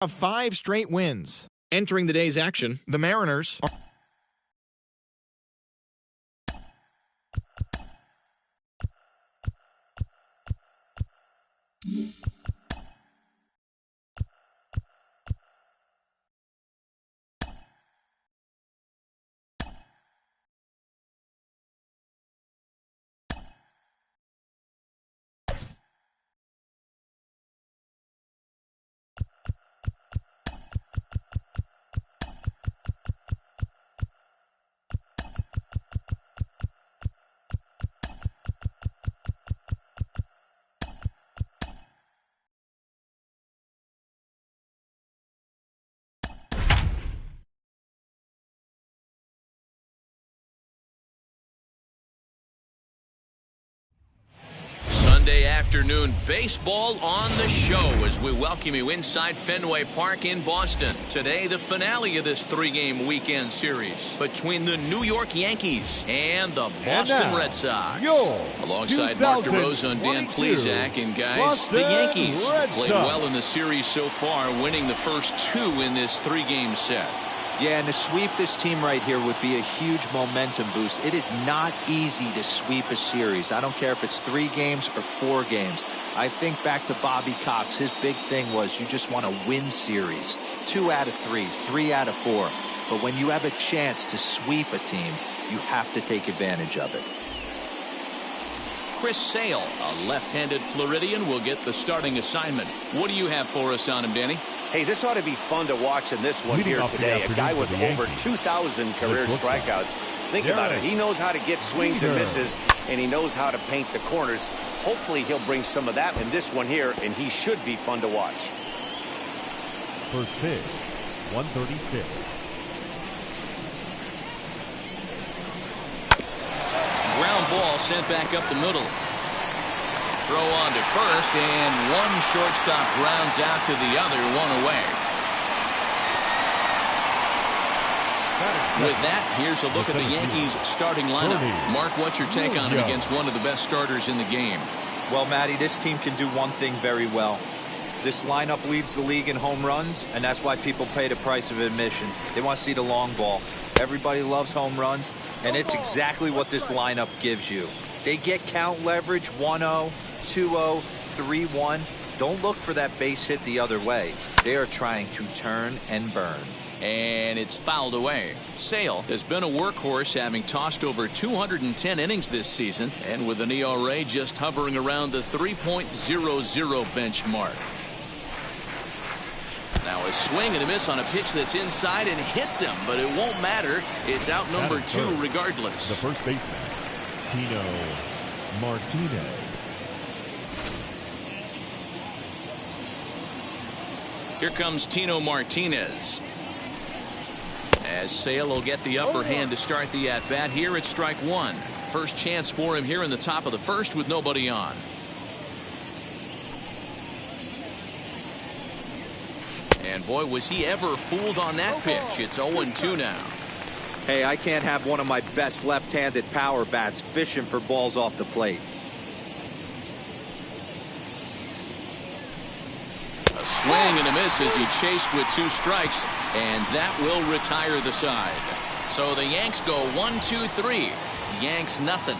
have 5 straight wins. Entering the day's action, the Mariners are Sunday afternoon baseball on the show as we welcome you inside Fenway Park in Boston. Today, the finale of this 3-game weekend series between the New York Yankees and the Boston Red Sox. Alongside Mark DeRosa and Dan Plesac, and guys, Boston the Yankees Red played Sox. well in the series so far, winning the first 2 in this 3-game set. Yeah, and to sweep this team right here would be a huge momentum boost. It is not easy to sweep a series. I don't care if it's 3 games or 4 games. I think back to Bobby Cox. His big thing was you just want to win series. 2 out of 3, 3 out of 4. But when you have a chance to sweep a team, you have to take advantage of it. Chris Sale, a left-handed Floridian, will get the starting assignment. What do you have for us on him, Danny? Hey, this ought to be fun to watch in this one here today. A guy with over 2,000 career strikeouts. Think about it. He knows how to get swings and misses, and he knows how to paint the corners. Hopefully, he'll bring some of that in this one here, and he should be fun to watch. First pitch, 136. Ground ball sent back up the middle. Throw on to first, and one shortstop grounds out to the other, 1 away. With that, here's a look at the Yankees starting lineup. Mark, what's your take on him against one of the best starters in the game? Well, Matty, this team can do one thing very well. This lineup leads the league in home runs, and that's why people pay the price of admission. They want to see the long ball. Everybody loves home runs, and it's exactly what this lineup gives you. They get count leverage, 1-0, 2-0, 3-1. Don't look for that base hit the other way. They are trying to turn and burn. And it's fouled away. Sale has been a workhorse, having tossed over 210 innings this season, and with an ERA just hovering around the 3.00 benchmark. Now a swing and a miss on a pitch that's inside and hits him, but it won't matter. It's out number 2 regardless. The first baseman, Tino Martinez. Here comes Tino Martinez. As Sale will get the upper hand to start the at-bat. Here it's strike 1. First chance for him here in the top of the first with nobody on. And boy, was he ever fooled on that pitch. It's 0-2 now. Hey, I can't have one of my best left-handed power bats fishing for balls off the plate. A swing and a miss as he chased with 2 strikes, and that will retire the side. So the Yanks go 1-2-3. Yanks nothing.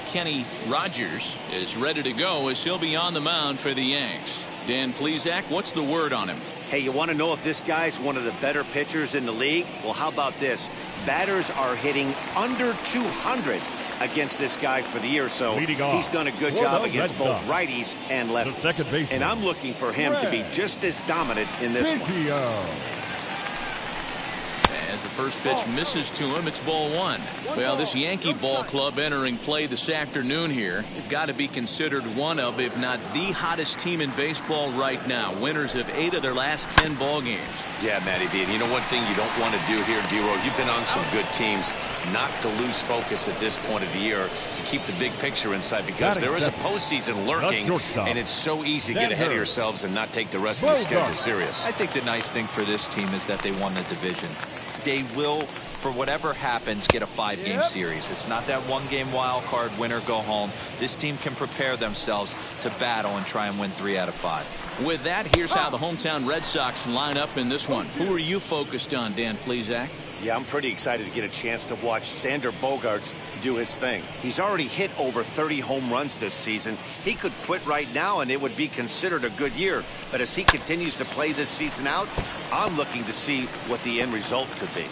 Kenny Rogers is ready to go as he'll be on the mound for the Yanks. Dan Plesac, what's the word on him? Hey, you want to know if this guy's one of the better pitchers in the league? Well, how about this? Batters are hitting under 200 against this guy for the year, so he's done a good job against both righties and lefties. And I'm looking for him to be just as dominant in this one. As the first pitch misses to him, it's ball 1. Well, this Yankee ball club entering play this afternoon here, they've got to be considered one of, if not the hottest team in baseball right now. Winners of 8 of their last 10 ball games. Yeah, Matty B. And you know one thing you don't want to do here, D-Row, you've been on some good teams, not to lose focus at this point of the year, to keep the big picture inside, because there is a postseason lurking, and it's so easy to get ahead of yourselves and not take the rest of the schedule serious. I think the nice thing for this team is that they won the division. They will, for whatever happens, get a 5-game series. It's not that 1-game wild card, winner go home. This team can prepare themselves to battle and try and win 3 out of 5. With that, here's how the hometown Red Sox line up in this one. Who are you focused on, Dan Plesac? Yeah, I'm pretty excited to get a chance to watch Sander Bogaerts do his thing. He's already hit over 30 home runs this season. He could quit right now and it would be considered a good year. But as he continues to play this season out, I'm looking to see what the end result could be.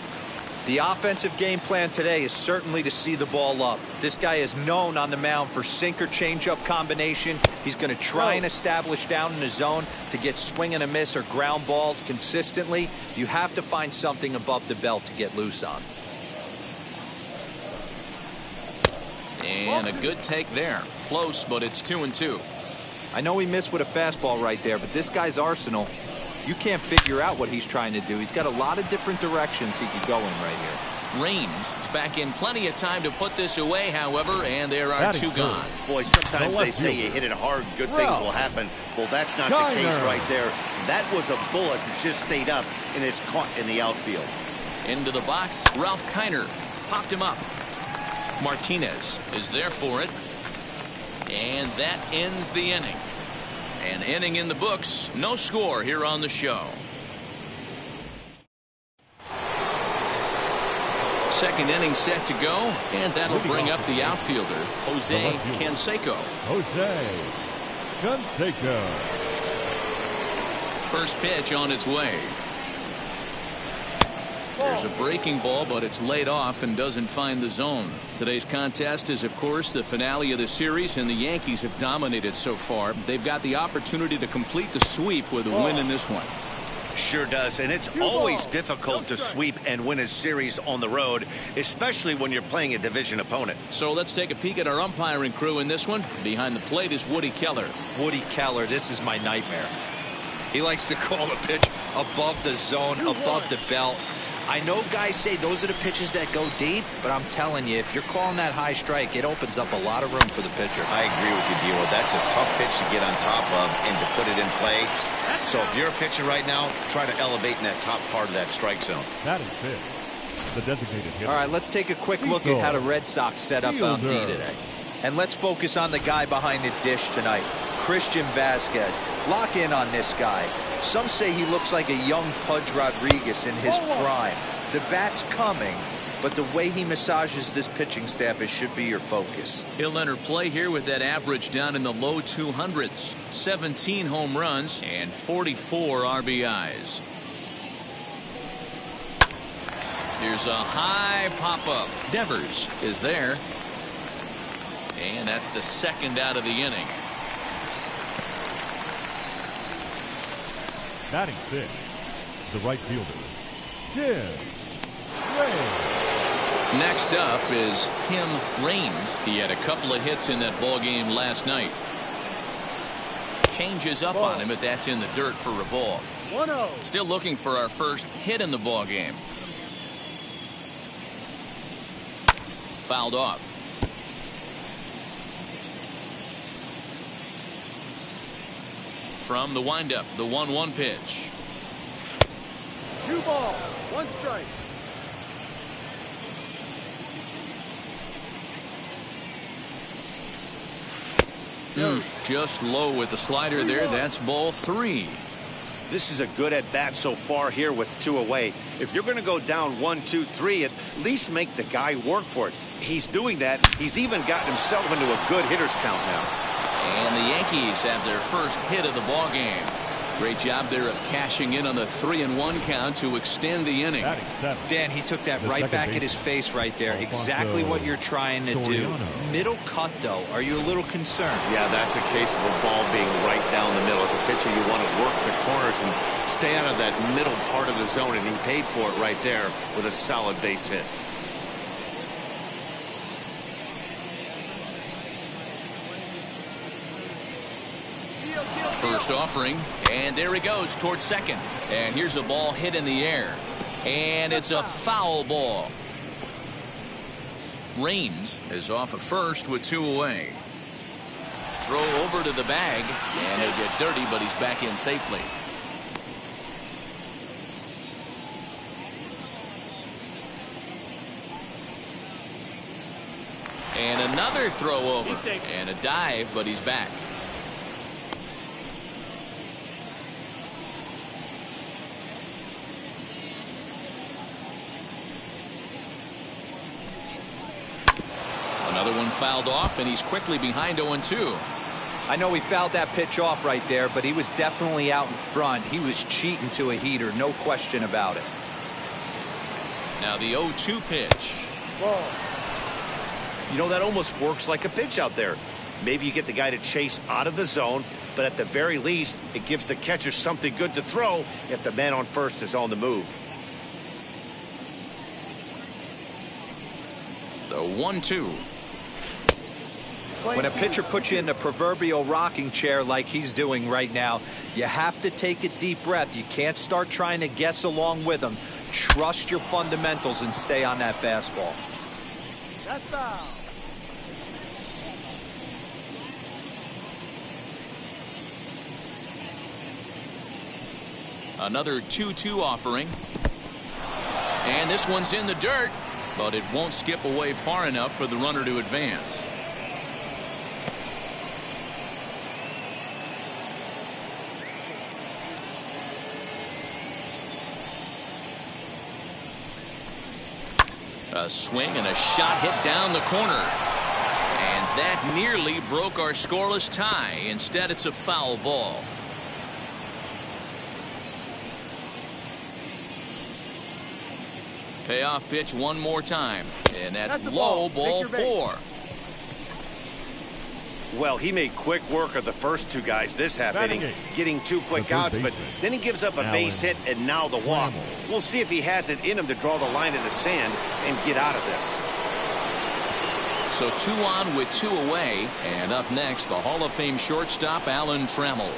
The offensive game plan today is certainly to see the ball up. This guy is known on the mound for sinker changeup combination. He's going to try and establish down in the zone to get swing and a miss or ground balls consistently. You have to find something above the belt to get loose on. And a good take there. Close, but it's 2-2. I know he missed with a fastball right there, but this guy's arsenal, you can't figure out what he's trying to do. He's got a lot of different directions he could go in right here. Raines is back in plenty of time to put this away, however, and there are two gone. Boy, sometimes they say you hit it hard, good things will happen. Well, that's not the case right there. That was a bullet that just stayed up and is caught in the outfield. Into the box, Ralph Kiner popped him up. Martinez is there for it. And that ends the inning. An inning in the books, no score here on the show. Second inning set to go, and that'll bring up the outfielder, Jose Canseco. Jose Canseco. First pitch on its way. There's a breaking ball, but it's laid off and doesn't find the zone. Today's contest is, of course, the finale of the series, and the Yankees have dominated so far. They've got the opportunity to complete the sweep with a win in this one. Sure does, and it's always difficult to sweep and win a series on the road, especially when you're playing a division opponent. So let's take a peek at our umpiring crew in this one. Behind the plate is Woody Keller. Woody Keller, this is my nightmare. He likes to call a pitch above the zone, above the belt. I know guys say those are the pitches that go deep, but I'm telling you, if you're calling that high strike, it opens up a lot of room for the pitcher. I agree with you, Dilo. That's a tough pitch to get on top of and to put it in play. So if you're a pitcher right now, try to elevate in that top part of that strike zone. That is fifth. The designated hitter. All right, let's take a quick look at how the Red Sox set up on D today. And let's focus on the guy behind the dish tonight, Christian Vazquez. Lock in on this guy. Some say he looks like a young Pudge Rodriguez in his prime. The bat's coming, but the way he massages this pitching staff, it should be your focus. He'll enter play here with that average down in the low 200s. 17 home runs and 44 RBIs. Here's a high pop-up. Devers is there. And that's the second out of the inning. Batting sixth, the right fielder, Tim Raines. Next up is Tim Raines. He had a couple of hits in that ball game last night. Changes up on him, but that's in the dirt for a ball. 1-0. Still looking for our first hit in the ball game. Fouled off. From the windup, the 1-1 pitch. 2 balls, 1 strike. Just low with the slider there. That's ball 3. This is a good at-bat so far here with 2 away. If you're going to go down 1-2-3, at least make the guy work for it. He's doing that. He's even gotten himself into a good hitter's count now. And the Yankees have their first hit of the ball game. Great job there of cashing in on the 3-1 count to extend the inning. Dan, he took that right back at his face right there. Exactly what you're trying to do. Middle cut, though. Are you a little concerned? Yeah, that's a case of a ball being right down the middle. As a pitcher, you want to work the corners and stay out of that middle part of the zone, and he paid for it right there with a solid base hit. First offering, and there he goes towards second. And here's a ball hit in the air. And it's a foul ball. Raines is off at first with 2 away. Throw over to the bag, and he'll get dirty, but he's back in safely. And another throw over, and a dive, but he's back. fouled off, and he's quickly behind 0-2. I know he fouled that pitch off right there, but he was definitely out in front. He was cheating to a heater, no question about it. Now the 0-2 pitch. Ball. You know, that almost works like a pitch out there. Maybe you get the guy to chase out of the zone, but at the very least, it gives the catcher something good to throw if the man on first is on the move. The 1-2. When a pitcher puts you in the proverbial rocking chair like he's doing right now, you have to take a deep breath. You can't start trying to guess along with him. Trust your fundamentals and stay on that fastball. That's foul. Another 2-2 offering. And this one's in the dirt, but it won't skip away far enough for the runner to advance. A swing and a shot hit down the corner. And that nearly broke our scoreless tie. Instead, it's a foul ball. Payoff pitch one more time. And that's low, ball 4. Well, he made quick work of the first two guys this half inning, getting 2 quick outs, but then he gives up a base hit and now the walk. We'll see if he has it in him to draw the line in the sand and get out of this. So 2 on with 2 away, and up next, the Hall of Fame shortstop, Trammell.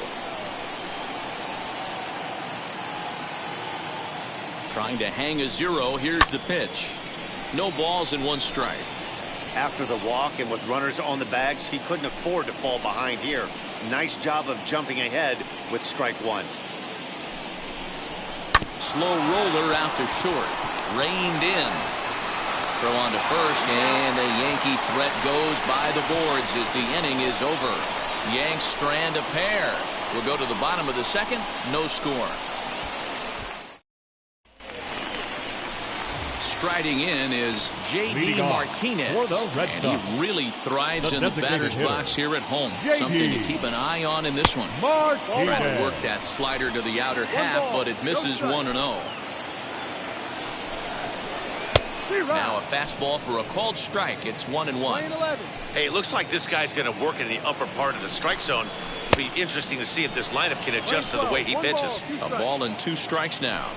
Trying to hang a 0. Here's the pitch. No balls and 1 strike. After the walk and with runners on the bags, he couldn't afford to fall behind here. Nice job of jumping ahead with strike 1. Slow roller out to short. Reined in. Throw on to first, and the Yankee threat goes by the boards as the inning is over. Yanks strand a pair. We'll go to the bottom of the second. No score. Striding in is J.D. Martinez, and he really thrives in the batter's box here at home. Something to keep an eye on in this one. Trying to work that slider to the outer half, but it misses 1-0. Now a fastball for a called strike. It's 1-1. Hey, it looks like this guy's going to work in the upper part of the strike zone. It'll be interesting to see if this lineup can adjust to the way he pitches. A ball and 2 strikes now.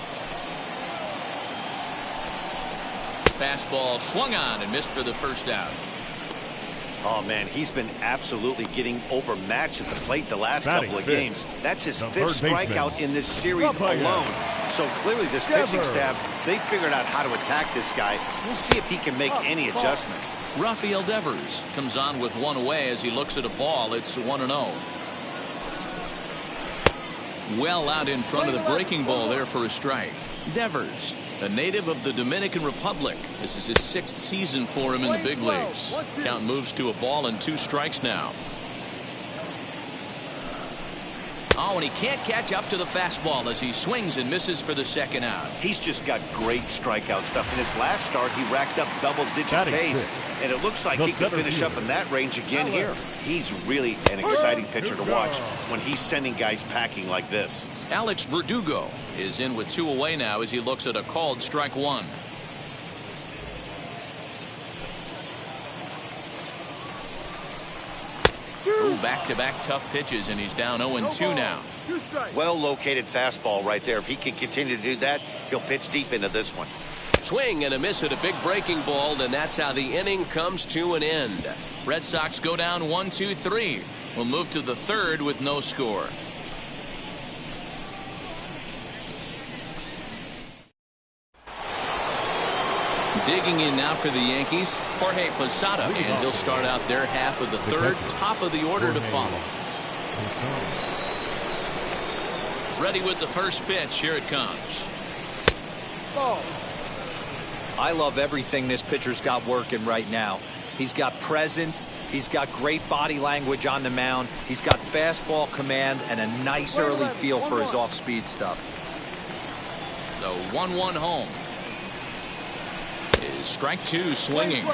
Fastball swung on and missed for the first out. Oh, man, he's been absolutely getting overmatched at the plate the last couple of games. That's his 5th strikeout in this series alone. So clearly this pitching staff, they figured out how to attack this guy. We'll see if he can make any adjustments. Rafael Devers comes on with 1 away as he looks at a ball. It's 1-0. Well out in front of the breaking ball there for a strike. Devers, a native of the Dominican Republic. This is his 6th season for him in the big leagues. Count moves to a ball and 2 strikes now. Oh, and he can't catch up to the fastball as he swings and misses for the second out. He's just got great strikeout stuff. In his last start, he racked up double-digit pace, and it looks like he could finish up in that range again here. He's really an exciting pitcher to watch when he's sending guys packing like this. Alex Berdugo is in with 2 away now as he looks at a called strike 1. Back-to-back tough pitches, and he's down 0-2 now. Well-located fastball right there. If he can continue to do that, he'll pitch deep into this one. Swing and a miss at a big breaking ball, and that's how the inning comes to an end. Red Sox go down 1-2-3. We'll move to the 3rd with no score. Digging in now for the Yankees, Jorge Posada, and he'll start out their half of the 3rd, top of the order to follow. Ready with the first pitch. Here it comes. I love everything this pitcher's got working right now. He's got presence. He's got great body language on the mound. He's got fastball command and a nice early feel for his off-speed stuff. The 1-1 home. is strike two swinging.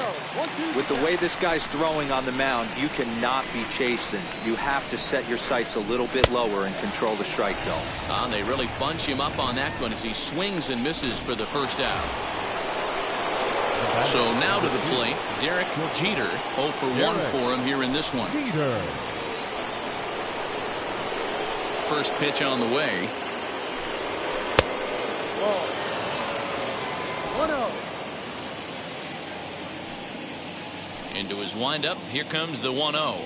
With the way this guy's throwing on the mound, you cannot be chasing. You have to set your sights a little bit lower and control the strike zone. They really bunch him up on that one as he swings and misses for the first out. So now to the plate, Derek Jeter. 0 for 1 for him here in this one. First pitch on the way. 1-0. Into his windup. Here comes the 1-0.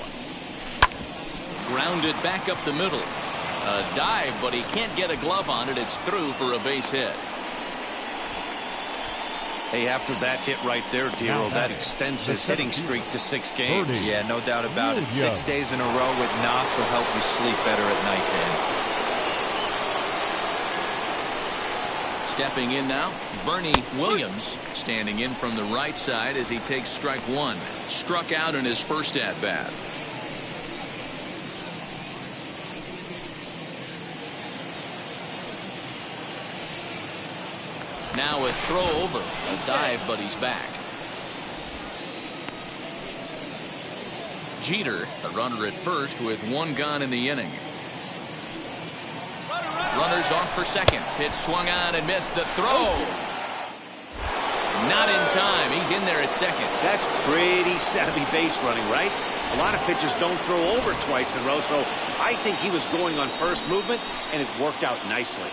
Grounded back up the middle. A dive, but he can't get a glove on it. It's through for a base hit. Hey, after that hit right there, Dero, that extends his hitting streak to 6 games. Yeah, no doubt about it. 6 days in a row with knocks will help you sleep better at night, Dan. Stepping in now, Bernie Williams standing in from the right side as he takes strike one. Struck out in his first at-bat. Now a throw over. A dive, but he's back. Jeter, a runner at first with 1 gone in the inning. Runners off for second. Pitch swung on and missed. The throw. Not in time. He's in there at second. That's pretty savvy base running, right? A lot of pitchers don't throw over twice in a row, so I think he was going on first movement, and it worked out nicely.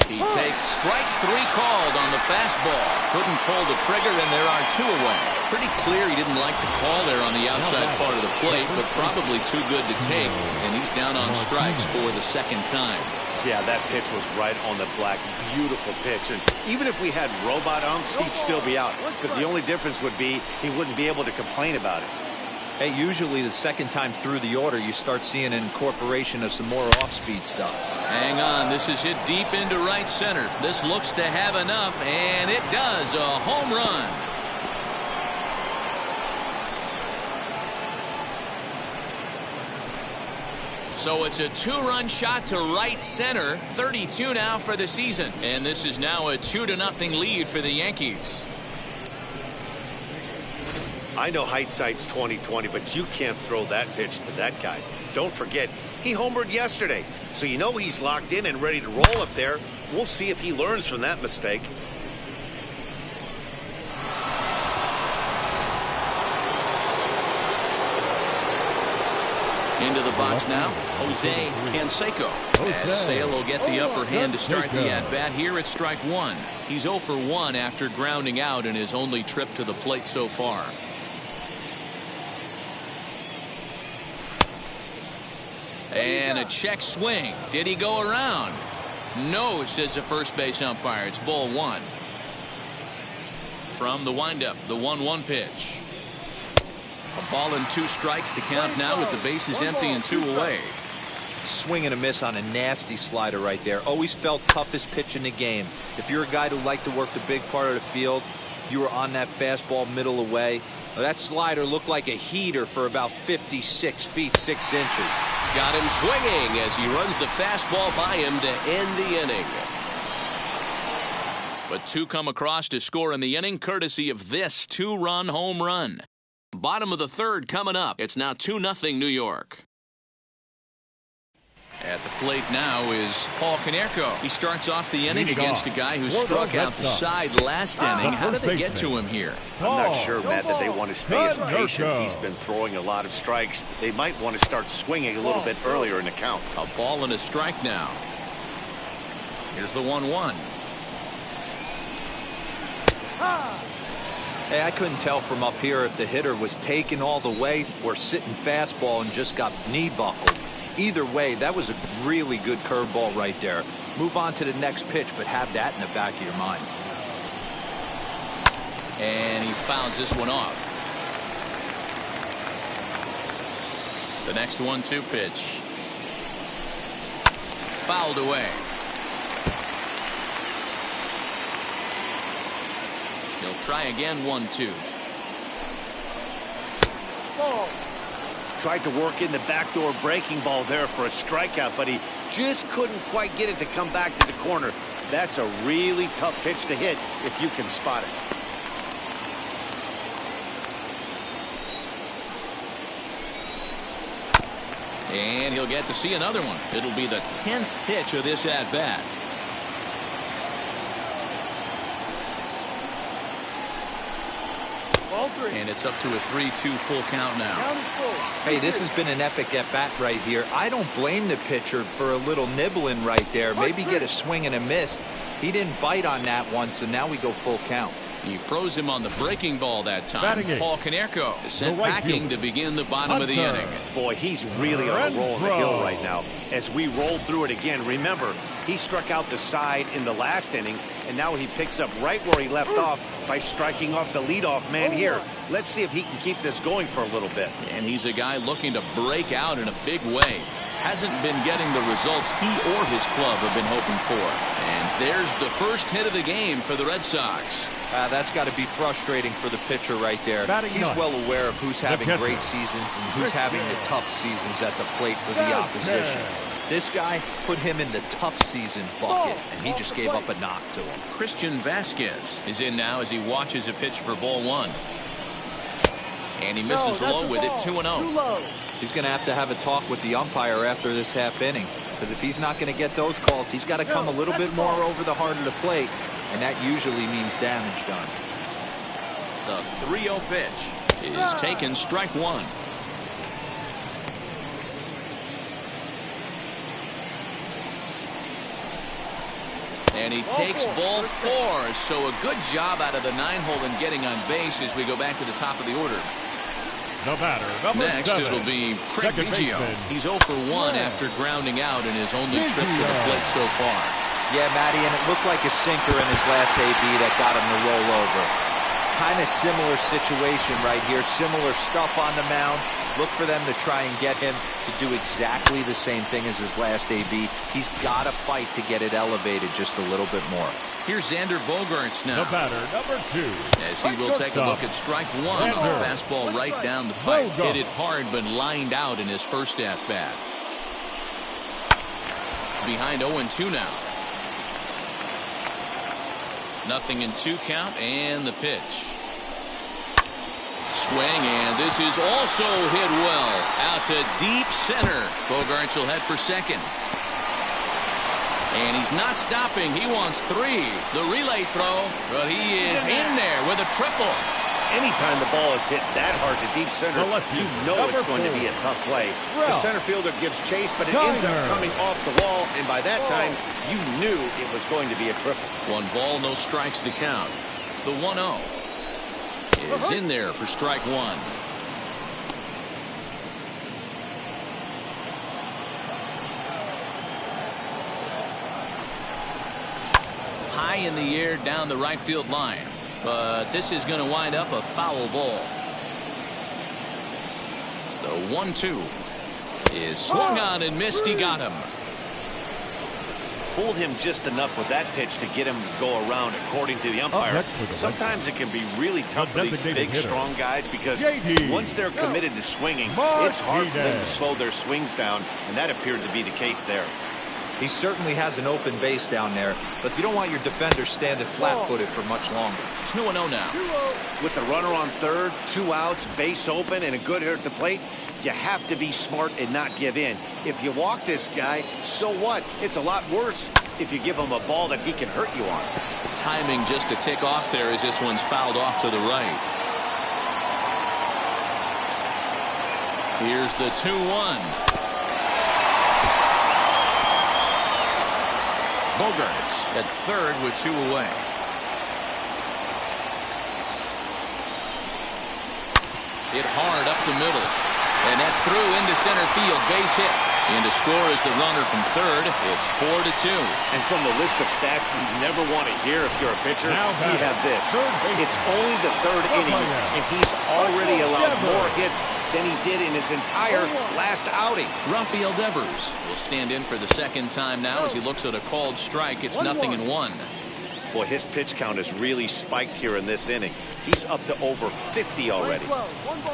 He takes strike 3 called on the fastball. Couldn't pull the trigger, and there are 2 away. Pretty clear he didn't like the call there on the outside part of the plate, but probably too good to take, and he's down on strikes for the second time. Yeah, that pitch was right on the black. Beautiful pitch. And even if we had robot umps, he'd still be out. But the only difference would be he wouldn't be able to complain about it. Hey, usually the second time through the order, you start seeing an incorporation of some more off-speed stuff. Hang on, this is hit deep into right center. This looks to have enough, and it does. A home run. So it's a 2-run shot to right center. 32 now for the season. And this is now a 2-0 lead for the Yankees. I know hindsight's 20/20, but you can't throw that pitch to that guy. Don't forget, he homered yesterday. So you know he's locked in and ready to roll up there. We'll see if he learns from that mistake. Into the box now, Jose Canseco. As Sale will get the upper hand to start the at-bat here at strike 1. He's 0 for 1 after grounding out in his only trip to the plate so far. And a check swing. Did he go around? No, says the first base umpire. It's ball 1. From the windup, the 1-1 pitch. A ball and 2 strikes. The count now with the bases empty and 2 away. Swing and a miss on a nasty slider right there. Always felt toughest pitch in the game. If you're a guy who liked to work the big part of the field, you were on that fastball middle away. That slider looked like a heater for about 56 feet 6 inches. Got him swinging as he runs the fastball by him to end the inning. But 2 come across to score in the inning courtesy of this 2-run home run. Bottom of the 3rd coming up. It's now 2-0 New York. At the plate now is Paul Koneco. He starts off the inning against a guy who struck out the side last inning. How did they get to him here? I'm not sure, Matt, that they want to stay as patient. He's been throwing a lot of strikes. They might want to start swinging a little bit earlier in the count. A ball and a strike now. Here's the 1-1. Hey, I couldn't tell from up here if the hitter was taking all the way or sitting fastball and just got knee buckled. Either way, that was a really good curveball right there. Move on to the next pitch, but have that in the back of your mind. And he fouls this one off. The next 1-2 pitch. Fouled away. He'll try again, 1-2. Tried to work in the backdoor breaking ball there for a strikeout, but he just couldn't quite get it to come back to the corner. That's a really tough pitch to hit if you can spot it. And he'll get to see another one. It'll be the 10th pitch of this at-bat. And it's up to a 3-2 full count now. Hey, this has been an epic at-bat right here. I don't blame the pitcher for a little nibbling right there. Maybe get a swing and a miss. He didn't bite on that one, so now we go full count. He froze him on the breaking ball that time. Paul Koneco is sent packing to begin the bottom of the inning. Boy, he's really on a roll on the hill right now. As we roll through it again, remember, he struck out the side in the last inning, and now he picks up right where he left off by striking off the leadoff man here. Let's see if he can keep this going for a little bit. And he's a guy looking to break out in a big way. Hasn't been getting the results he or his club have been hoping for. And there's the first hit of the game for the Red Sox. That's got to be frustrating for the pitcher right there. He's well aware of who's having great seasons and who's having the tough seasons at the plate for the opposition. This guy put him in the tough season bucket, and he just gave up a knock to him. Christian Vasquez is in now as he watches a pitch for ball one. And he misses low with it, 2-0. He's going to have a talk with the umpire after this half inning, because if he's not going to get those calls, he's got to come a little bit more over the heart of the plate, and that usually means damage done. The 3-0 pitch is taken, strike one. And he takes ball four, so a good job out of the 9-hole in getting on base as we go back to the top of the order. The batter, Next, 7. it'll be Craig Biggio. He's 0 for 1 after grounding out in his only trip to the plate so far. Yeah, Matty, and it looked like a sinker in his last AB that got him to roll over. Kind of similar situation right here. Similar stuff on the mound. Look for them to try and get him to do exactly the same thing as his last AB. He's got to fight to get it elevated just a little bit more. Here's Xander Bogaerts now. The batter, number 2. As he will take a look at strike one on a fastball right down the pipe. Hit it hard, but lined out in his first at-bat. Behind 0-2 now. 0-2 count, and the pitch. Swing, and this is also hit well. Out to deep center. Bogaerts will head for second. And he's not stopping. He wants 3. The relay throw, but he is in there with a triple. Anytime the ball is hit that hard to deep center, you know it's going to be a tough play. The center fielder gives chase, but it ends up coming off the wall, and by that time, you knew it was going to be a triple. 1 ball, no strikes to count. The 1-0 is in there for strike one. High in the air down the right field line, but this is going to wind up a foul ball. The 1-2 is swung on and missed. He got him. Fooled him just enough with that pitch to get him to go around, according to the umpire. Sometimes it can be really tough for these big, strong guys because once they're committed to swinging, it's hard for them to slow their swings down, and that appeared to be the case there. He certainly has an open base down there, but you don't want your defenders standing flat-footed for much longer. 2-0 now. With the runner on third, 2 outs, base open, and a good hitter at the plate, you have to be smart and not give in. If you walk this guy, so what? It's a lot worse if you give him a ball that he can hurt you on. Timing just to tick off there as this one's fouled off to the right. Here's the 2-1. Bogaerts at third with 2 away. Hit hard up the middle. And that's through into center field. Base hit. And to score is the runner from third. It's 4-2. And from the list of stats you never want to hear if you're a pitcher, you have this. It's only the 3rd inning, and he's already allowed more hits than he did in his entire last outing. Rafael Devers will stand in for the second time now as he looks at a called strike. It's 0-1. Boy, his pitch count has really spiked here in this inning. He's up to over 50 already.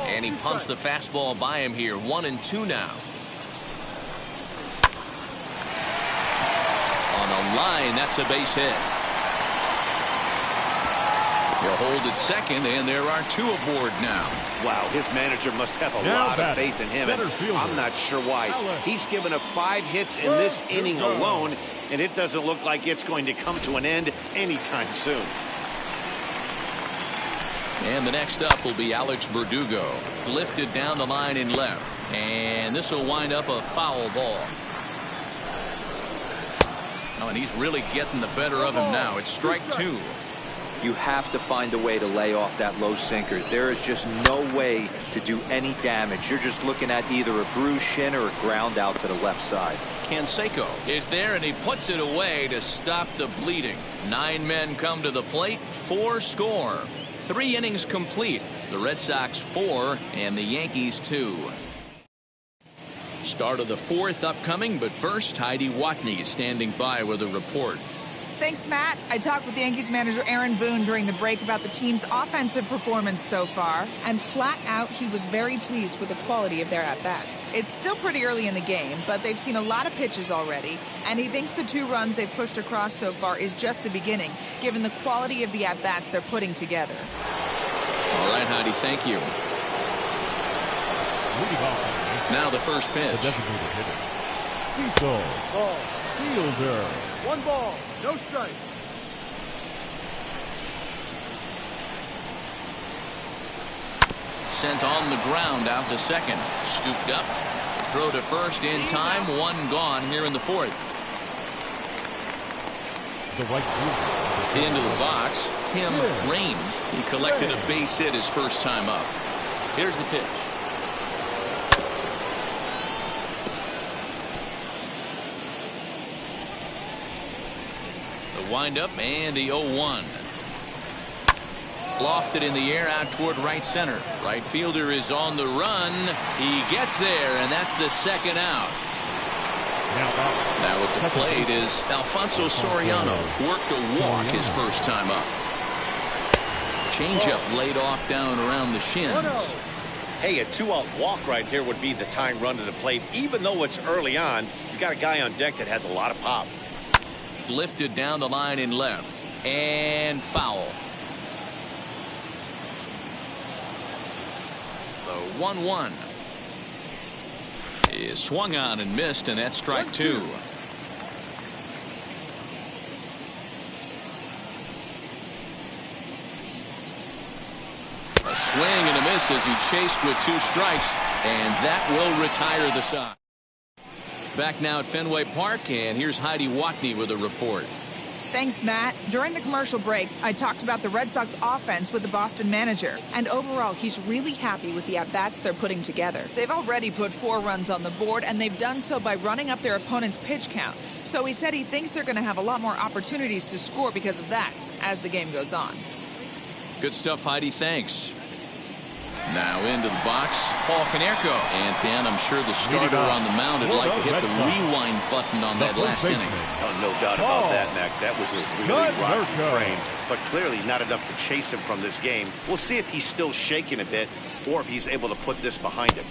And he pumps the fastball by him here. 1-2 now. On the line, that's a base hit. He'll hold at second, and there are 2 aboard now. Wow, his manager must have a lot of faith in him, and I'm not sure why. He's given up 5 hits in this inning alone, and it doesn't look like it's going to come to an end anytime soon. And the next up will be Alex Berdugo. Lifted down the line in left. And this will wind up a foul ball. Oh, and he's really getting the better of him now. It's strike 2. You have to find a way to lay off that low sinker. There is just no way to do any damage. You're just looking at either a bruised shin or a ground out to the left side. Koneco is there, and he puts it away to stop the bleeding. 9 men come to the plate, 4 score. 3 innings complete. The Red Sox 4 and the Yankees 2. Start of the 4th upcoming, but first, Heidi Watney is standing by with a report. Thanks, Matt. I talked with Yankees manager Aaron Boone during the break about the team's offensive performance so far, and flat out, he was very pleased with the quality of their at-bats. It's still pretty early in the game, but they've seen a lot of pitches already, and he thinks the 2 runs they've pushed across so far is just the beginning, given the quality of the at-bats they're putting together. All right, Heidi, thank you. Now the first pitch. The designated hitter, Cecil Fielder. 1 ball, no strike. Sent on the ground out to second. Scooped up. Throw to first in time. 1 gone here in the 4th. The right fielder. Into the box, Tim Raines. He collected a base hit his first time up. Here's the pitch. The windup and the 0-1. Lofted in the air out toward right center. Right fielder is on the run. He gets there, and that's the 2nd out. Now at the plate is Alfonso Soriano. Worked a walk his first time up. Changeup laid off down around the shins. Hey, a 2-out walk right here would be the tying run to the plate. Even though it's early on, you got a guy on deck that has a lot of pop. Lifted down the line in left. And foul. The 1-1 is swung on and missed, and that's strike 2. A swing and a miss as he chased with 2 strikes, and that will retire the side. Back now at Fenway Park, and here's Heidi Watney with a report. Thanks, Matt. During the commercial break, I talked about the Red Sox offense with the Boston manager. And overall, he's really happy with the at-bats they're putting together. They've already put 4 runs on the board, and they've done so by running up their opponent's pitch count. So he said he thinks they're going to have a lot more opportunities to score because of that as the game goes on. Good stuff, Heidi. Thanks. Now into the box, Paul Koneco. And Dan, I'm sure the starter on the mound would like to hit the rewind button on that last inning. Oh, no doubt about that, Mac. That was a really rocky frame, but clearly not enough to chase him from this game. We'll see if he's still shaking a bit or if he's able to put this behind him.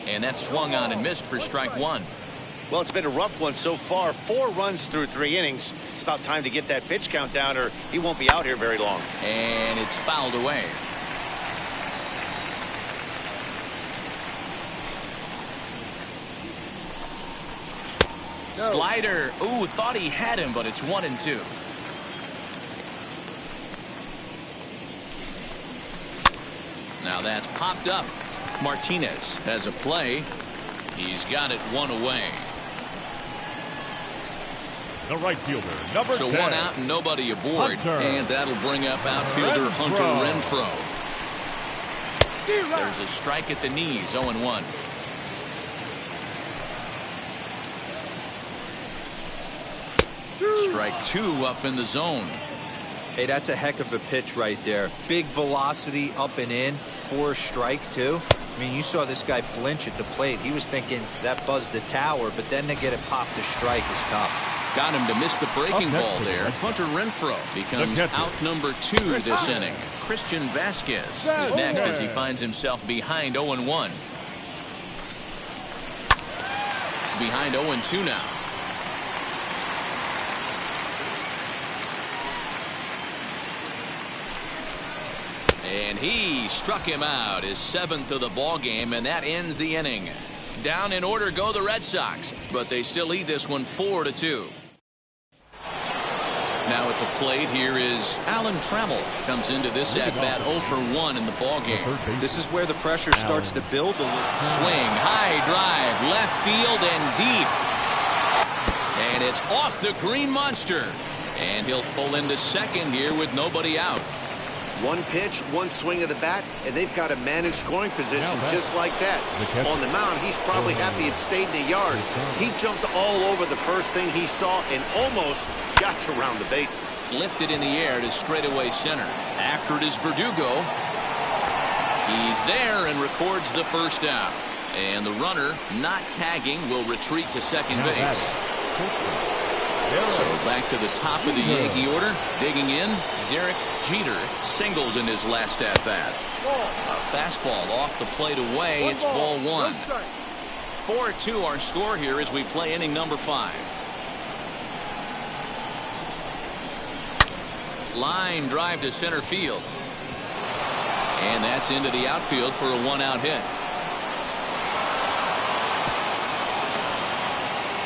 And that swung on and missed for strike 1. Well, it's been a rough one so far. 4 runs through 3 innings. It's about time to get that pitch count down or he won't be out here very long. And it's fouled away. Slider. Ooh, thought he had him, but it's 1-2. Now that's popped up. Martinez has a play. He's got it 1 away. The right fielder, number 10. So 1 out and nobody aboard. Hunter. And that'll bring up outfielder Hunter Renfroe. There's a strike at the knees, 0-1. Strike 2 up in the zone. Hey, that's a heck of a pitch right there. Big velocity up and in for a strike, too. I mean, you saw this guy flinch at the plate. He was thinking that buzzed the tower, but then to get it popped to strike is tough. Got him to miss the breaking ball there. Hunter Renfroe becomes out number 2 this inning. Christian Vasquez is next as he finds himself behind 0-1. Behind 0-2 now. And he struck him out, his 7th of the ball game, and that ends the inning. Down in order go the Red Sox, but they still lead this one 4-2. Now at the plate here is Alan Trammell. Comes into this at bat 0 for 1 in the ball game. This is where the pressure starts to build a little. Swing, high drive, left field and deep. And it's off the green monster. And he'll pull into second here with nobody out. One pitch, one swing of the bat, and they've got a man in scoring position just like that. On the mound, he's probably happy it stayed in the yard. He jumped all over the first thing he saw and almost got to round the bases. Lifted in the air to straightaway center. After it is Berdugo. He's there and records the first out. And the runner, not tagging, will retreat to second base. So back to the top of the Yankee order. Digging in, Derek Jeter singled in his last at-bat. A fastball off the plate away. It's ball 1. 4-2 our score here as we play inning number 5. Line drive to center field. And that's into the outfield for a 1-out hit.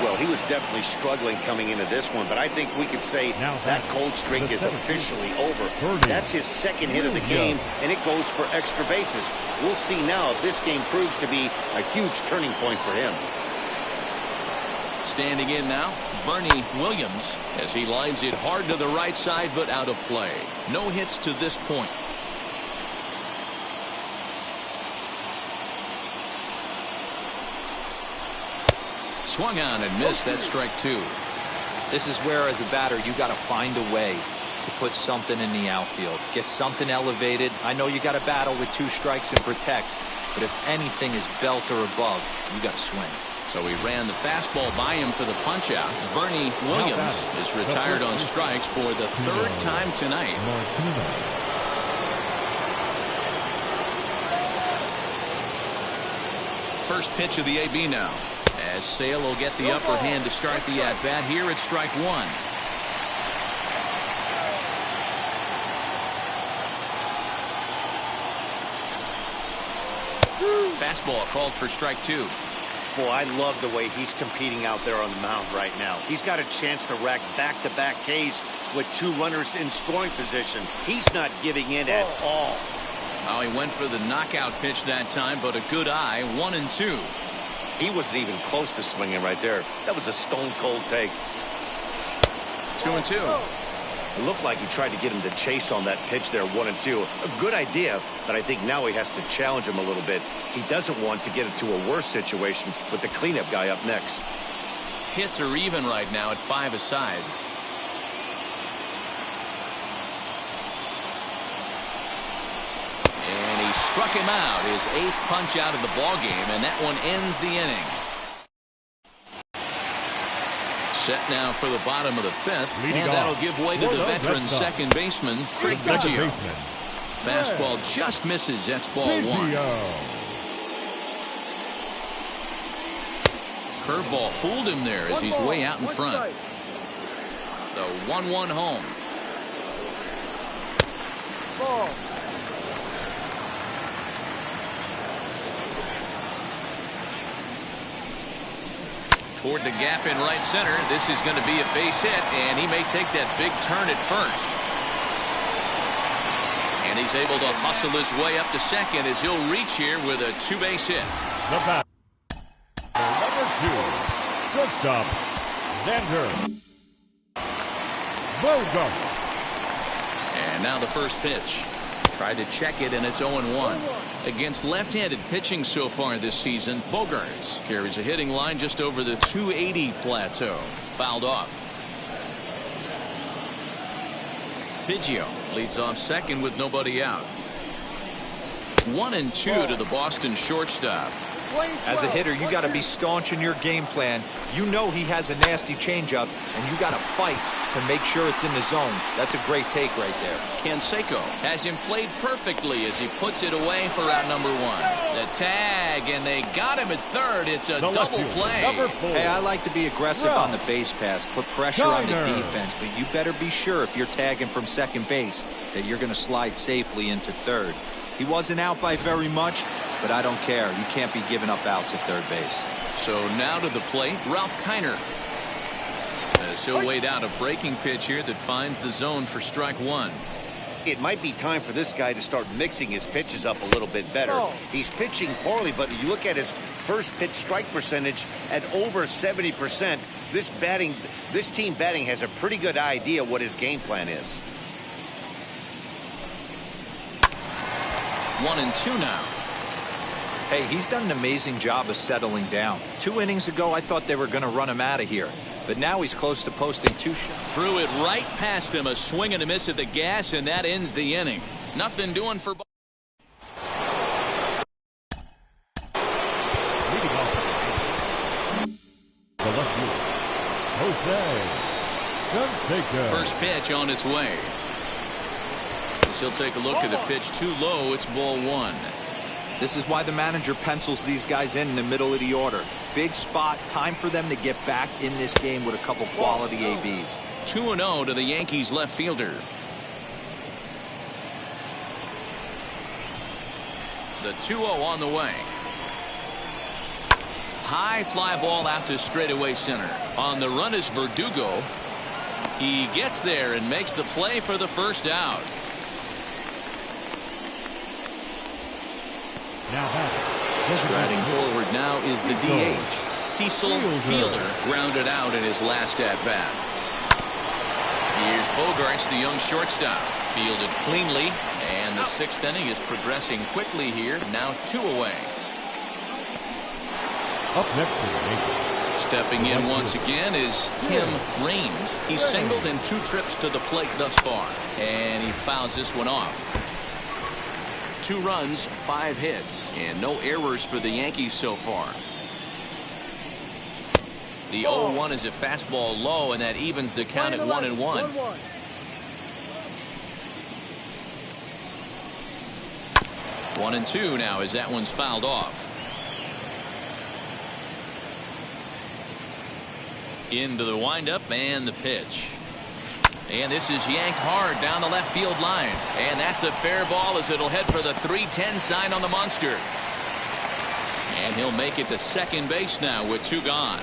Well, he was definitely struggling coming into this one, but I think we could say that cold streak is officially over. That's his 2nd hit of the game, and it goes for extra bases. We'll see now if this game proves to be a huge turning point for him. Standing in now, Bernie Williams, as he lines it hard to the right side, but out of play. No hits to this point. Swung on and missed. That strike 2. This is where, as a batter, you got to find a way to put something in the outfield. Get something elevated. I know you got to battle with 2 strikes and protect, but if anything is belt or above, you got to swing. So he ran the fastball by him for the punch out. Bernie Williams is retired on strikes for the 3rd time tonight. First pitch of the AB now. As Sale will get the upper hand to start the at-bat here at strike 1. Fastball called for strike 2. Boy, I love the way he's competing out there on the mound right now. He's got a chance to rack back-to-back Ks with 2 runners in scoring position. He's not giving in at all. Oh, he went for the knockout pitch that time, but a good eye, 1-2. He wasn't even close to swinging right there. That was a stone-cold take. 2-2. It looked like he tried to get him to chase on that pitch there, 1-2. A good idea, but I think now he has to challenge him a little bit. He doesn't want to get into a worse situation with the cleanup guy up next. Hits are even right now at 5 aside. And he struck him out, his 8th punch out of the ball game, and that one ends the inning. Set now for the bottom of the 5th, and that'll give way to the veteran second baseman, Craig Biggio. Fastball just misses. That's ball 1. Curveball fooled him there as he's way out in front. The 1-1 home. Ball. Toward the gap in right center. This is going to be a base hit, and he may take that big turn at first. And he's able to hustle his way up to second as he'll reach here with a 2-base hit. The bat. Number 2, shortstop, Xander Bogaerts. And now the first pitch. Tried to check it, and it's 0-1. Against left-handed pitching so far this season, Bogaerts carries a hitting line just over the 280 plateau. Fouled off. Biggio leads off second with nobody out. 1-2 to the Boston shortstop. As a hitter, you got to be staunch in your game plan. You know he has a nasty changeup, and you got to fight to make sure it's in the zone. That's a great take right there. Canseco has him played perfectly as he puts it away for out number one. The tag, and they got him at third. It's a double play. Hey, I like to be aggressive on the base pass, put pressure on the defense, but you better be sure if you're tagging from second base that you're going to slide safely into third. He wasn't out by very much, but I don't care. You can't be giving up outs at third base. So now to the plate, Ralph Kiner. As he'll wait out a breaking pitch here that finds the zone for strike one. It might be time for this guy to start mixing his pitches up a little bit better. He's pitching poorly, but you look at his first pitch strike percentage at over 70%. This team batting has a pretty good idea what his game plan is. 1-2 now. Hey, he's done an amazing job of settling down. 2 innings ago, I thought they were going to run him out of here. But now he's close to posting 2 shots. Threw it right past him, a swing and a miss at the gas, and that ends the inning. Nothing doing for... Leading off the left fielder, Jose Canseco. First pitch on its way. As he'll take a look at the pitch too low. It's ball one. This is why the manager pencils these guys in the middle of the order. Big spot, time for them to get back in this game with a couple quality ABs. 2-0 to the Yankees left fielder. The 2-0 on the way. High fly ball out to straightaway center. On the run is Berdugo. He gets there and makes the play for the first out. Striding forward now is the DH. Cecil Fielder grounded out in his last at-bat. Here's Bogarts, the young shortstop. Fielded cleanly, and the 6th inning is progressing quickly here. Now 2 away. Up next is the Yankees. Stepping in once again is Tim Raines. He's singled in 2 trips to the plate thus far, and he fouls this one off. 2 runs, 5 hits, and no errors for the Yankees so far. The 0-1 is a fastball low, and that evens the count at 1-1. One and two now as that one's fouled off. Into the windup and the pitch. And this is yanked hard down the left field line. And that's a fair ball as it'll head for the 3-10 sign on the monster. And he'll make it to second base now with 2 gone.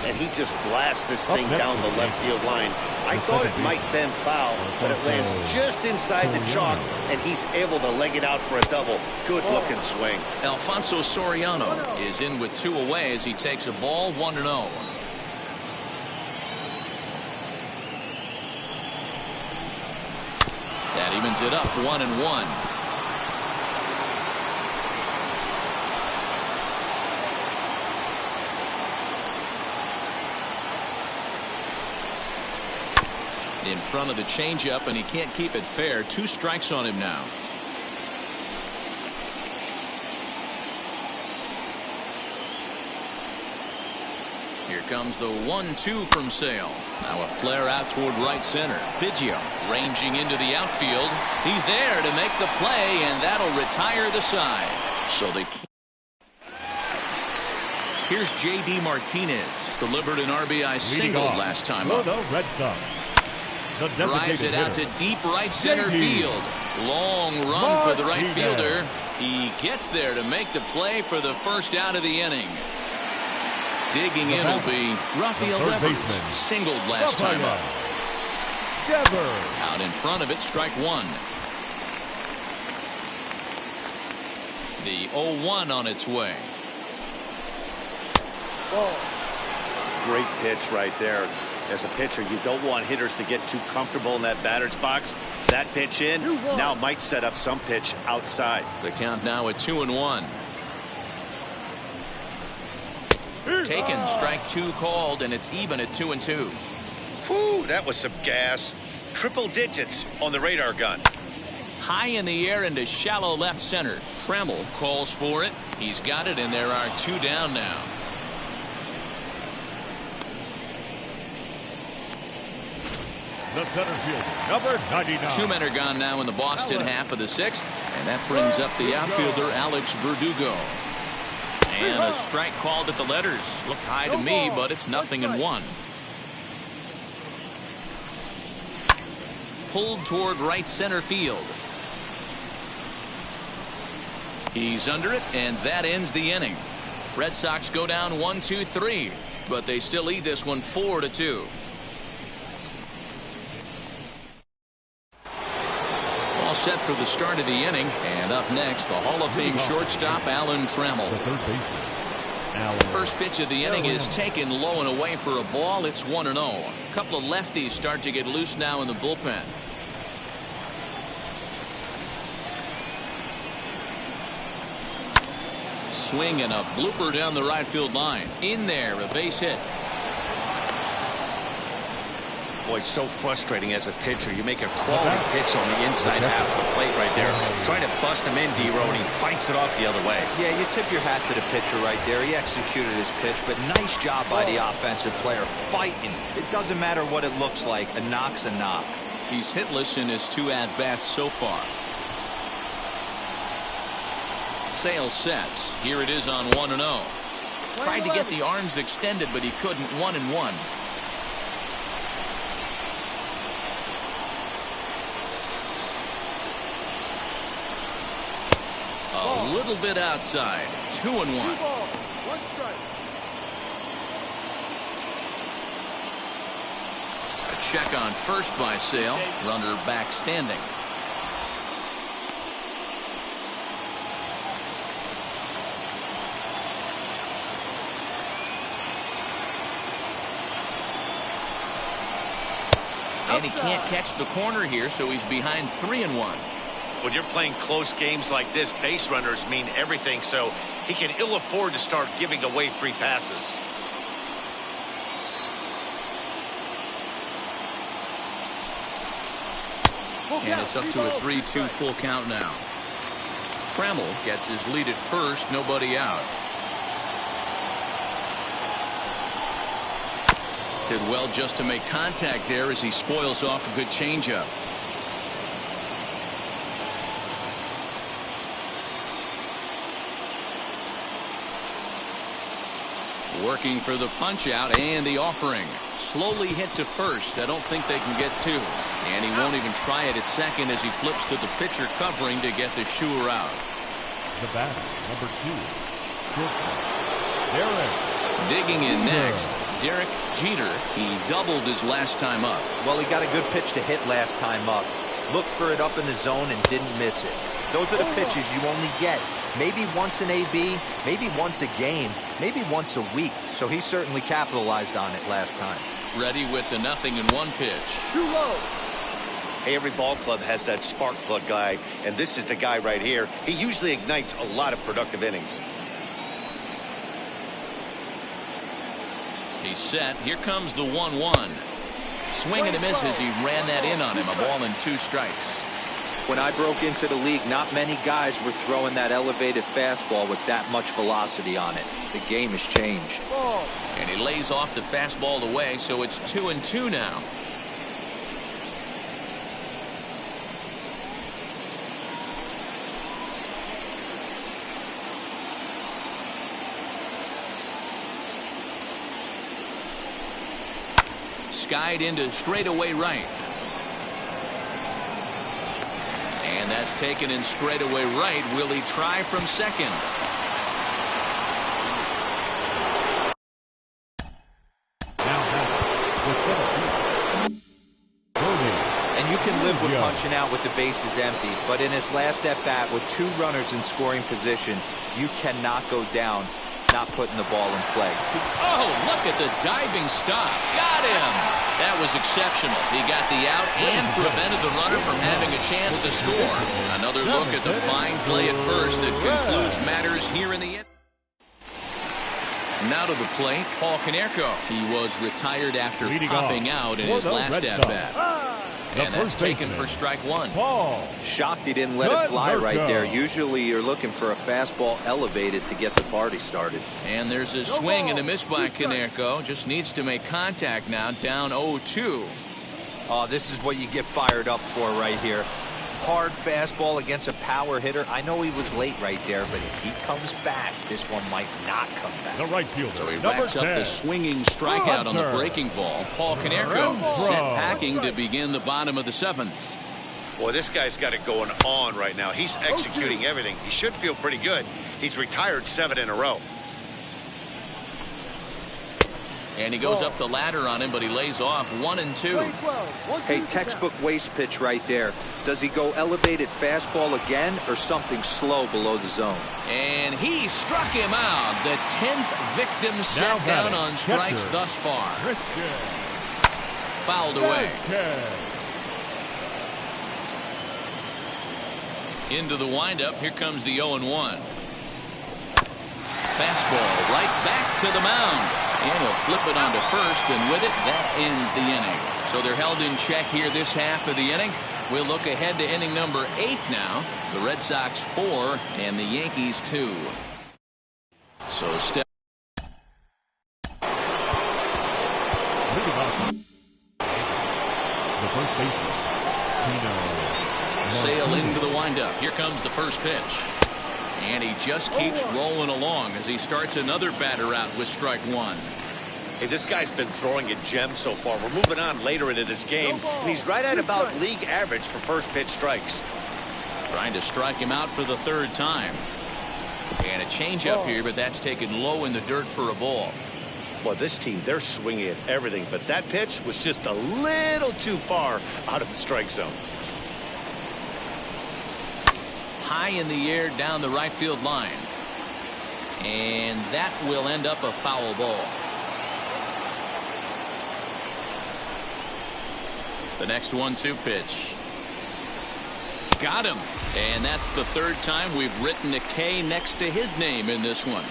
And he just blasts this thing down the left field line. I thought it might bend foul, but it lands just inside the chalk, and he's able to leg it out for a double. Good looking swing. Alfonso Soriano is in with 2 away as he takes a ball 1-0. That evens it up 1-1. In front of the changeup, and he can't keep it fair. 2 strikes on him now. Here comes the 1-2 from Sale. Now a flare out toward right center. Biggio ranging into the outfield. He's there to make the play, and that'll retire the side. So they can't. Here's J.D. Martinez. Delivered an RBI single last time up. The Red Sox. Drives it out to deep right center field. Long run for the right fielder. He gets there to make the play for the first out of the inning. Digging in will be Rafael Devers. Singled last time up. Out in front of it, strike 1. The 0-1 on its way. Great pitch right there. As a pitcher, you don't want hitters to get too comfortable in that batter's box. That pitch in now might set up some pitch outside. The count now at 2-1. Taken, strike 2 called, and it's even at 2-2. Whew, that was some gas. Triple digits on the radar gun. High in the air into shallow left center. Trammell calls for it. He's got it, and there are 2 down now. The center fielder, number 99. 2 men are gone now in the Boston half of the 6th, and that brings up the outfielder Alex Berdugo. And a strike called at the letters. Looked high to me, but it's 0-1. Pulled toward right center field. He's under it, and that ends the inning. Red Sox go down 1-2-3, but they still lead this one 4-2. All set for the start of the inning, and up next, the Hall of Fame shortstop Trammell. The third baseman, First pitch of the inning is taken low and away for a ball. It's 1-0. A couple of lefties start to get loose now in the bullpen. Swing and a blooper down the right field line. In there, a base hit. Boy, so frustrating as a pitcher. You make a quality pitch on the inside half of the plate right there. Trying to bust him in, D-Row, and he fights it off the other way. Yeah, you tip your hat to the pitcher right there. He executed his pitch, but nice job by the offensive player fighting. It doesn't matter what it looks like. A knock's a knock. He's hitless in his 2 at-bats so far. Sale sets. Here it is on 1-0. Tried to get the arms extended, but he couldn't. 1-1. A little bit outside. 2-1. A check on first by Sale. Runner back standing. And he can't catch the corner here, so he's behind 3-1. When you're playing close games like this, base runners mean everything, so he can ill afford to start giving away free passes. And it's up to a 3-2 full count now. Trammell gets his lead at first, nobody out. Did well just to make contact there as he spoils off a good changeup. Working for the punch out and the offering. Slowly hit to first. I don't think they can get 2. And he won't even try it at second as he flips to the pitcher covering to get the shooter out. The batter, number 2, shortstop, Derek. Digging in next, Derek Jeter. He doubled his last time up. Well, he got a good pitch to hit last time up. Looked for it up in the zone and didn't miss it. Those are the pitches you only get maybe once an AB, maybe once a game, maybe once a week. So he certainly capitalized on it last time. Ready with the 0-1 pitch. Too low. Hey, every ball club has that spark plug guy, and this is the guy right here. He usually ignites a lot of productive innings. He's set. Here comes the 1-1. Swing and a miss as he ran that in on him. A ball and 2 strikes. When I broke into the league, not many guys were throwing that elevated fastball with that much velocity on it. The game has changed. And he lays off the fastball away, so it's 2-2 now. Skied into straightaway right. And that's taken in straightaway right. Will he try from second? And you can live with punching out with the bases empty, but in his last at bat with 2 runners in scoring position, you cannot go down not putting the ball in play. Oh, look at the diving stop. Got him. That was exceptional. He got the out and prevented the runner from having a chance to score. Another look at the fine play at first that concludes matters here in the end. Now to the plate, Koneco. He was retired after popping out in his last at-bat. And that's taken for strike one. Shocked he didn't let it fly right there. Usually you're looking for a fastball elevated to get the party started. And there's a swing and a miss by Koneco. Just needs to make contact now, down 0-2. Oh, this is what you get fired up for right here. Hard fastball against a power hitter. I know he was late right there, but if he comes back, this one might not come back. The right fielder. So he racks up the swinging strikeout on the breaking ball. Paul Koneco set packing to begin the bottom of the seventh. Boy, this guy's got it going on right now. He's executing everything. He should feel pretty good. He's retired 7 in a row. And he goes up the ladder on him, but he lays off 1-2. Hey, textbook waste pitch right there. Does he go elevated fastball again or something slow below the zone? And he struck him out. The 10th victim set down on strikes thus far. Fouled away. Into the windup. Here comes the 0-1. Fastball right back to the mound. And he'll flip it onto first, and with it, that ends the inning. So they're held in check here this half of the inning. We'll look ahead to inning number 8 now. The Red Sox 4 and the Yankees 2. So step. The first baseman, Tino. Sail into the windup. Here comes the first pitch. And he just keeps rolling along as he starts another batter out with strike one. Hey, this guy's been throwing a gem so far. We're moving on later into this game, and he's right at about league average for first pitch strikes. Trying to strike him out for the third time. And a changeup here, but that's taken low in the dirt for a ball. Well, this team, they're swinging at everything, but that pitch was just a little too far out of the strike zone. High in the air down the right field line. And that will end up a foul ball. The next 1-2 pitch. Got him. And that's the third time we've written a K next to his name in this one.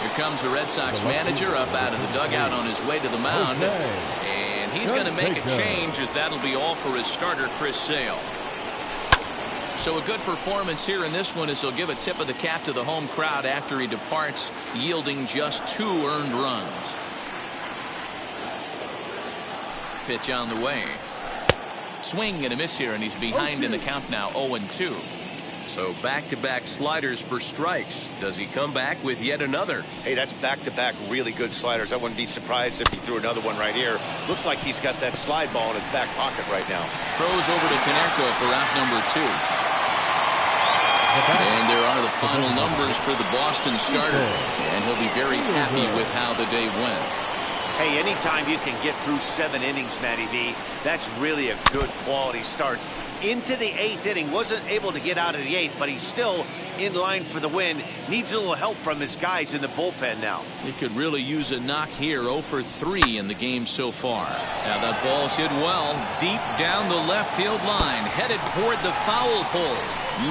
Here comes the Red Sox manager up out of the dugout on his way to the mound. And he's going to make a change, as that'll be all for his starter, Chris Sale. So a good performance here in this one, as he'll give a tip of the cap to the home crowd after he departs, yielding just 2 earned runs. Pitch on the way. Swing and a miss here, and he's behind in the count now, 0-2. So back-to-back sliders for strikes. Does he come back with yet another? Hey, that's back-to-back really good sliders. I wouldn't be surprised if he threw another one right here. Looks like he's got that slide ball in his back pocket right now. Throws over to Koneco for out number 2. And there are the final numbers for the Boston starter. And he'll be very happy with how the day went. Hey, anytime you can get through 7 innings, Matty V, that's really a good quality start. Into the 8th inning, wasn't able to get out of the 8th, but he's still in line for the win. Needs a little help from his guys in the bullpen now. He could really use a knock here. 0 for 3 in the game so far. Now that ball's hit well, deep down the left field line, headed toward the foul pole.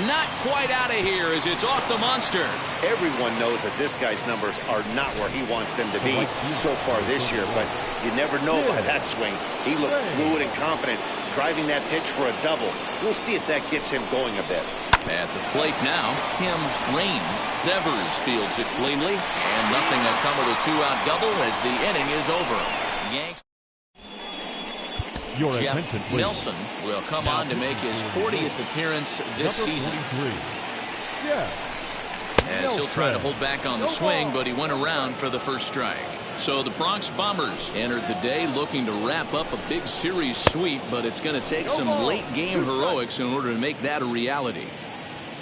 Not quite out of here as it's off the monster. Everyone knows that this guy's numbers are not where he wants them to be so far this year, but you never know by that swing. He looked fluid and confident, driving that pitch for a double. We'll see if that gets him going a bit. At the plate now, Tim Raines. Devers fields it cleanly, and nothing will come with a 2-out double as the inning is over. Yanks. Jeff Nelson will come on to make his 40th appearance this season. As he'll try to hold back on the swing, but he went around for the first strike. So the Bronx Bombers entered the day looking to wrap up a big series sweep, but it's going to take some late game heroics in order to make that a reality.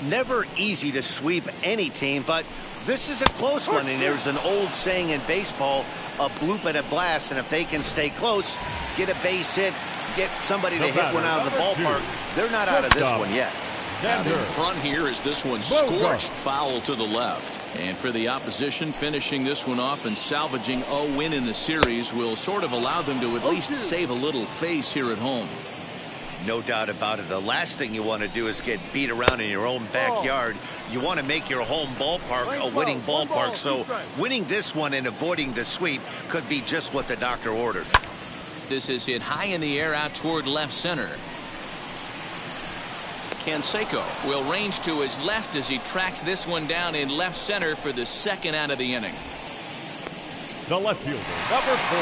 Never easy to sweep any team, but this is a close one, and there's an old saying in baseball, a bloop and a blast, and if they can stay close, get a base hit, get somebody to hit one out of the ballpark, they're not out of this one yet. Out in front here is this one scorched foul to the left. And for the opposition, finishing this one off and salvaging a win in the series will sort of allow them to at least save a little face here at home. No doubt about it. The last thing you want to do is get beat around in your own backyard. You want to make your home ballpark a winning ballpark. So winning this one and avoiding the sweep could be just what the doctor ordered. This is hit high in the air out toward left center. Koneco will range to his left as he tracks this one down in left center for the second out of the inning. The left fielder, number 4.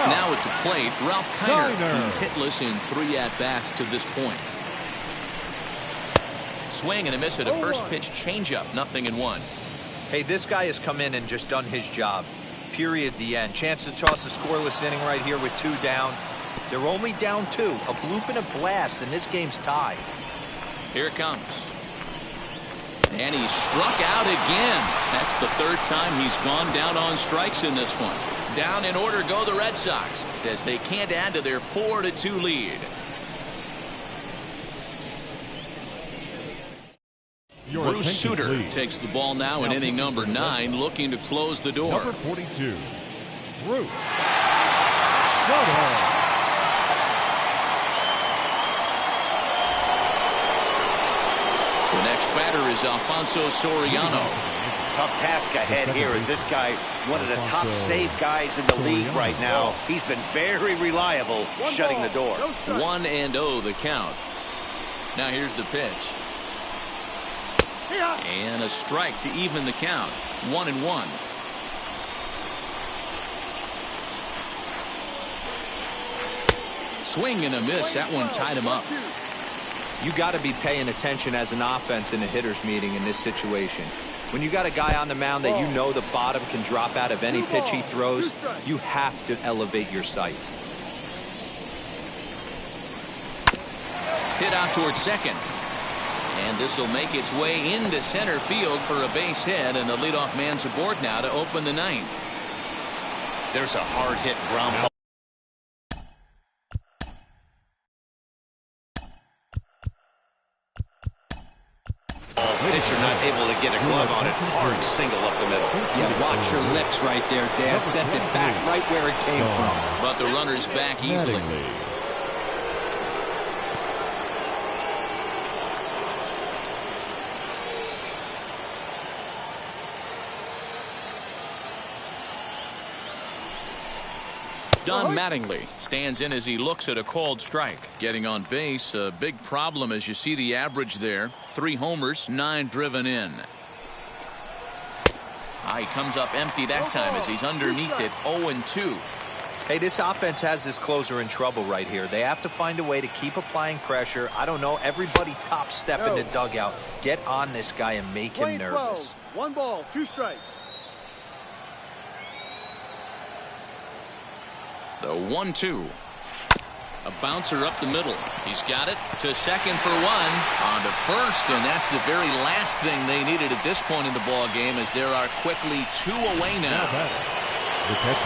Now at the plate, Ralph Kiner. He's hitless in 3 at-bats to this point. Swing and a miss at a first pitch changeup, 0-1. Hey, this guy has come in and just done his job. Period. The end. Chance to toss a scoreless inning right here with 2 down. They're only down 2. A bloop and a blast, and this game's tied. Here it comes. And he struck out again. That's the 3rd time he's gone down on strikes in this one. Down in order go the Red Sox as they can't add to their 4-2 lead. Bruce Sutter takes the ball now in inning number 9, looking to close the door. Number 42, Bruce The next batter is Alfonso Soriano. Tough task ahead here as this guy, one of the top save guys in the league right now. He's been very reliable shutting the door. 1-0 the count. Now here's the pitch. And a strike to even the count. 1-1. Swing and a miss. That one tied him up. You got to be paying attention as an offense in a hitter's meeting in this situation. When you got a guy on the mound that you know the bottom can drop out of any pitch he throws, you have to elevate your sights. Hit out towards second. And this will make its way into center field for a base hit, and the leadoff man's aboard now to open the 9th. There's a hard hit ground ball. Pitcher not able to get a glove on it. Hard single up the middle. Yeah, watch your lips right there, Dad. Sent it back right where it came from. But the runner's back easily. Don Mattingly stands in as he looks at a called strike. Getting on base, a big problem as you see the average there. 3 homers, 9 driven in. He comes up empty that time as he's underneath it, 0-2. Hey, this offense has this closer in trouble right here. They have to find a way to keep applying pressure. I don't know, everybody top step in the dugout. Get on this guy and make him nervous. 1 ball, 2 strikes. The 1-2. A bouncer up the middle. He's got it to second for 1. On to first, and that's the very last thing they needed at this point in the ball game, as there are quickly 2 away now.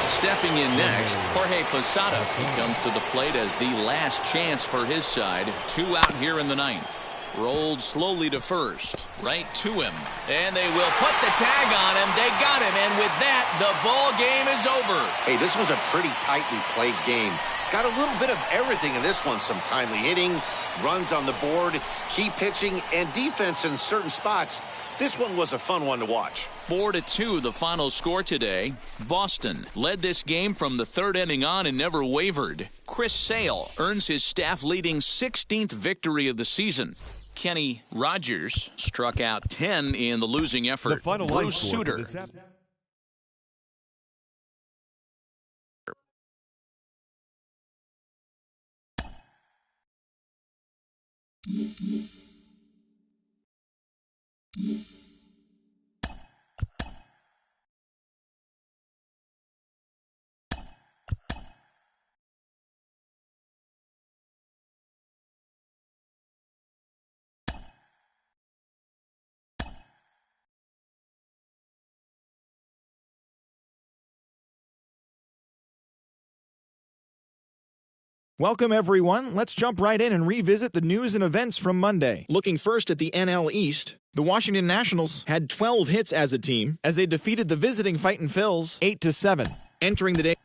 Stepping in next, Jorge Posada. He comes to the plate as the last chance for his side. 2 out here in the 9th. Rolled slowly to first. Right to him. And they will put the tag on him. They got him. And with that, the ball game is over. Hey, this was a pretty tightly played game. Got a little bit of everything in this one. Some timely hitting, runs on the board, key pitching, and defense in certain spots. This one was a fun one to watch. 4-2 the final score today. Boston led this game from the 3rd inning on and never wavered. Chris Sale earns his staff-leading 16th victory of the season. Kenny Rogers struck out 10 in the losing effort. The final Bruce Sutter. Welcome, everyone. Let's jump right in and revisit the news and events from Monday. Looking first at the NL East, the Washington Nationals had 12 hits as a team as they defeated the visiting Fightin' Phils 8-7. Entering the day.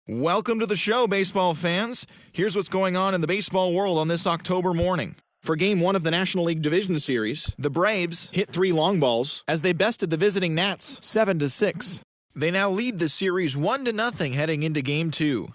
Welcome to the show, baseball fans. Here's what's going on in the baseball world on this October morning. For Game 1 of the National League Division Series, the Braves hit 3 long balls as they bested the visiting Nats 7-6. They now lead the series 1-0 heading into Game 2.